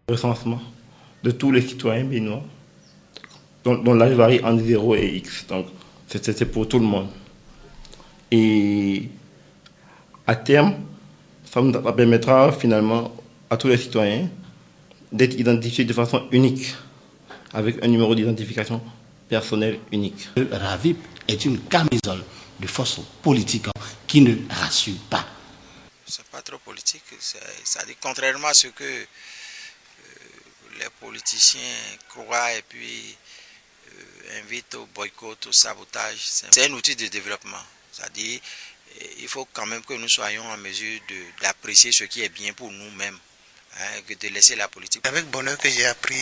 Recensement de tous les citoyens béninois, dont l'âge varie entre 0 et X. Donc, c'était pour tout le monde. Et à terme, ça nous permettra finalement à tous les citoyens d'être identifiés de façon unique, avec un numéro d'identification personnelle unique. Le RAVIP est une camisole de force politique qui ne rassure pas. C'est pas trop politique, ça dit contrairement à ce que les politiciens croient et puis invitent au boycott, au sabotage. C'est un outil de développement. C'est-à-dire il faut quand même que nous soyons en mesure d'apprécier ce qui est bien pour nous-mêmes, hein, que de laisser la politique. Avec bonheur que j'ai appris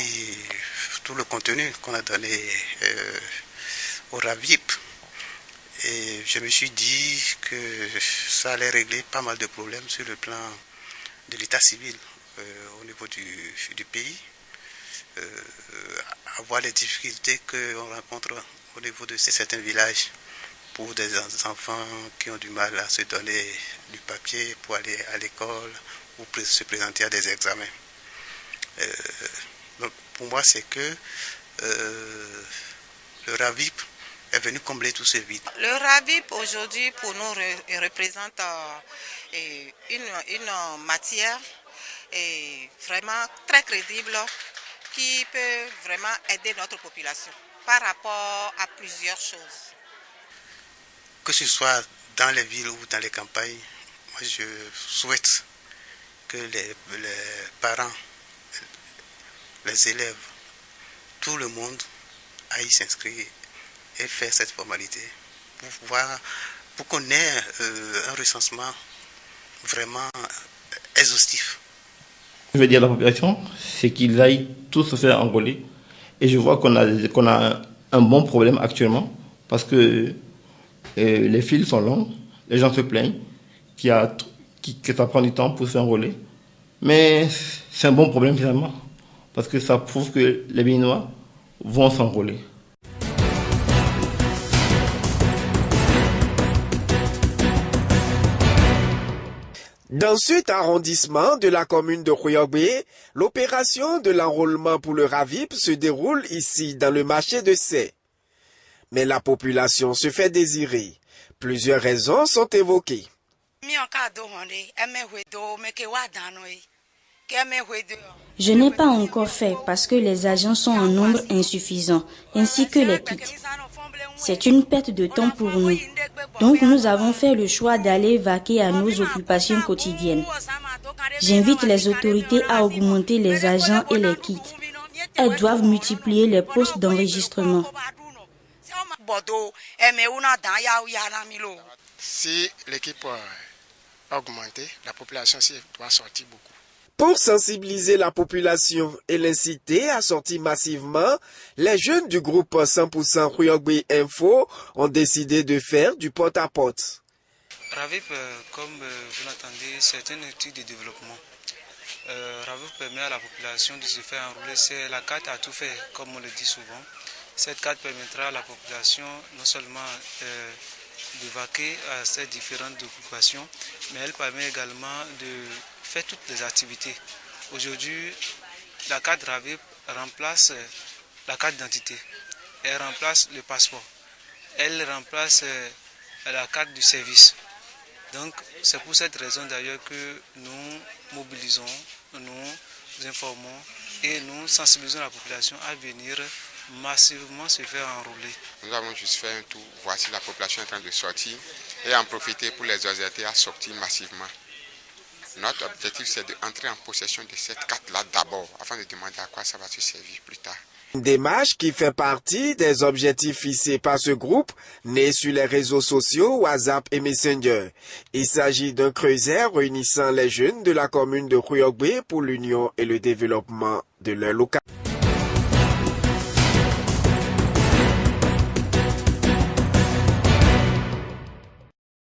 tout le contenu qu'on a donné au RAVIP. Et je me suis dit que ça allait régler pas mal de problèmes sur le plan de l'état civil au niveau du pays. Avoir les difficultés qu'on rencontre au niveau de certains villages pour des enfants qui ont du mal à se donner du papier pour aller à l'école ou se présenter à des examens. Donc pour moi, c'est que le RAVIP est venu combler tous ces vides. Le RAVIP aujourd'hui pour nous représente une matière vraiment très crédible qui peut vraiment aider notre population par rapport à plusieurs choses. Que ce soit dans les villes ou dans les campagnes, moi je souhaite que les parents, les élèves, tout le monde aille s'inscrire et faire cette formalité pour qu'on ait un recensement vraiment exhaustif. Je veux dire à la population, c'est qu'ils aillent tous se faire enrôler. Et je vois qu'on a un bon problème actuellement, parce que les files sont longues, les gens se plaignent, que ça prend du temps pour s'enrôler. Mais c'est un bon problème finalement, parce que ça prouve que les Béninois vont s'enrôler. Dans cet arrondissement de la commune de Khouyogbe, l'opération de l'enrôlement pour le RAVIP se déroule ici dans le marché de Sé. Mais la population se fait désirer. Plusieurs raisons sont évoquées. Je n'ai pas encore fait parce que les agents sont en nombre insuffisant, ainsi que les kits. C'est une perte de temps pour nous. Donc nous avons fait le choix d'aller vaquer à nos occupations quotidiennes. J'invite les autorités à augmenter les agents et les kits. Elles doivent multiplier les postes d'enregistrement. Si l'équipe a augmenté, la population doit sortir beaucoup. Pour sensibiliser la population et l'inciter à sortir massivement, les jeunes du groupe 100% Khouyogbe Info ont décidé de faire du porte-à-porte. RAVIP, comme vous l'entendez, c'est un outil de développement. RAVIP permet à la population de se faire enrôler. C'est la carte à tout faire, comme on le dit souvent. Cette carte permettra à la population non seulement de vaquer à ces différentes occupations, mais elle permet également de faire toutes les activités. Aujourd'hui, la carte RAVIP remplace la carte d'identité, elle remplace le passeport, elle remplace la carte du service. Donc c'est pour cette raison d'ailleurs que nous mobilisons, nous informons et nous sensibilisons la population à venir massivement se faire enrôler. Nous avons juste fait un tour, voir si la population est en train de sortir et en profiter pour les exhorter à sortir massivement. Notre objectif, c'est d'entrer en possession de cette carte-là d'abord, afin de demander à quoi ça va se servir plus tard. Une démarche qui fait partie des objectifs fixés par ce groupe, né sur les réseaux sociaux, WhatsApp et Messenger. Il s'agit d'un creuset réunissant les jeunes de la commune de Khouyogbe pour l'union et le développement de leur localité.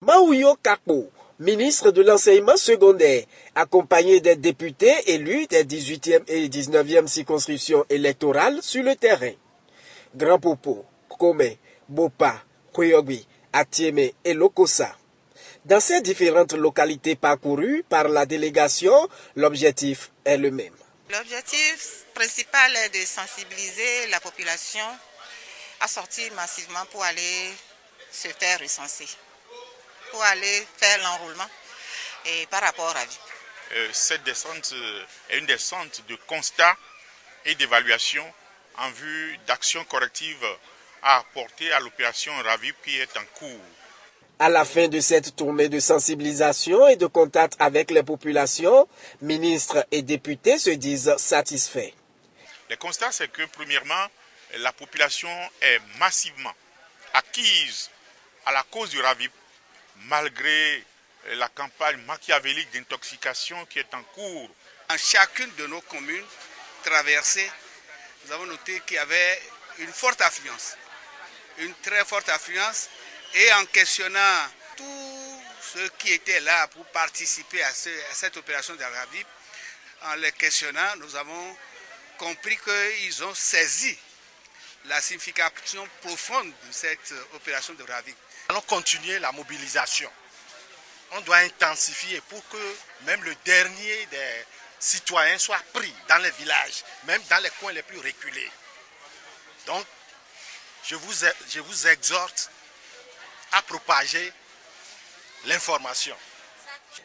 Maouyo Kakpo, ministre de l'enseignement secondaire, accompagné des députés élus des 18e et 19e circonscriptions électorales sur le terrain. Grand Popo, Kome, Bopa, Khouyogbe, Atieme et Lokossa. Dans ces différentes localités parcourues par la délégation, l'objectif est le même. L'objectif principal est de sensibiliser la population à sortir massivement pour aller se faire recenser, pour aller faire l'enrôlement et par rapport à vie. Cette descente est une descente de constat et d'évaluation en vue d'actions correctives à apporter à l'opération RAVIP qui est en cours. À la fin de cette tournée de sensibilisation et de contact avec les populations, ministres et députés se disent satisfaits. Le constat, c'est que premièrement, la population est massivement acquise à la cause du RAVIP, malgré la campagne machiavélique d'intoxication qui est en cours. Dans chacune de nos communes traversées, nous avons noté qu'il y avait une forte affluence, une très forte affluence, et en questionnant tous ceux qui étaient là pour participer à cette opération de RAVIP, en les questionnant, nous avons compris qu'ils ont saisi la signification profonde de cette opération de RAVIP. Nous allons continuer la mobilisation. On doit intensifier pour que même le dernier des citoyens soit pris dans les villages, même dans les coins les plus reculés. Donc, je vous exhorte à propager l'information.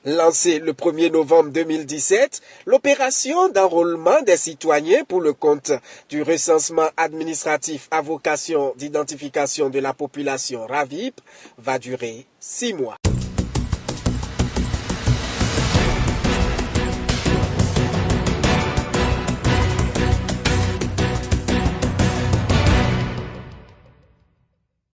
Lancée le 1er novembre 2017, l'opération d'enrôlement des citoyens pour le compte du recensement administratif à vocation d'identification de la population RAVIP va durer 6 mois.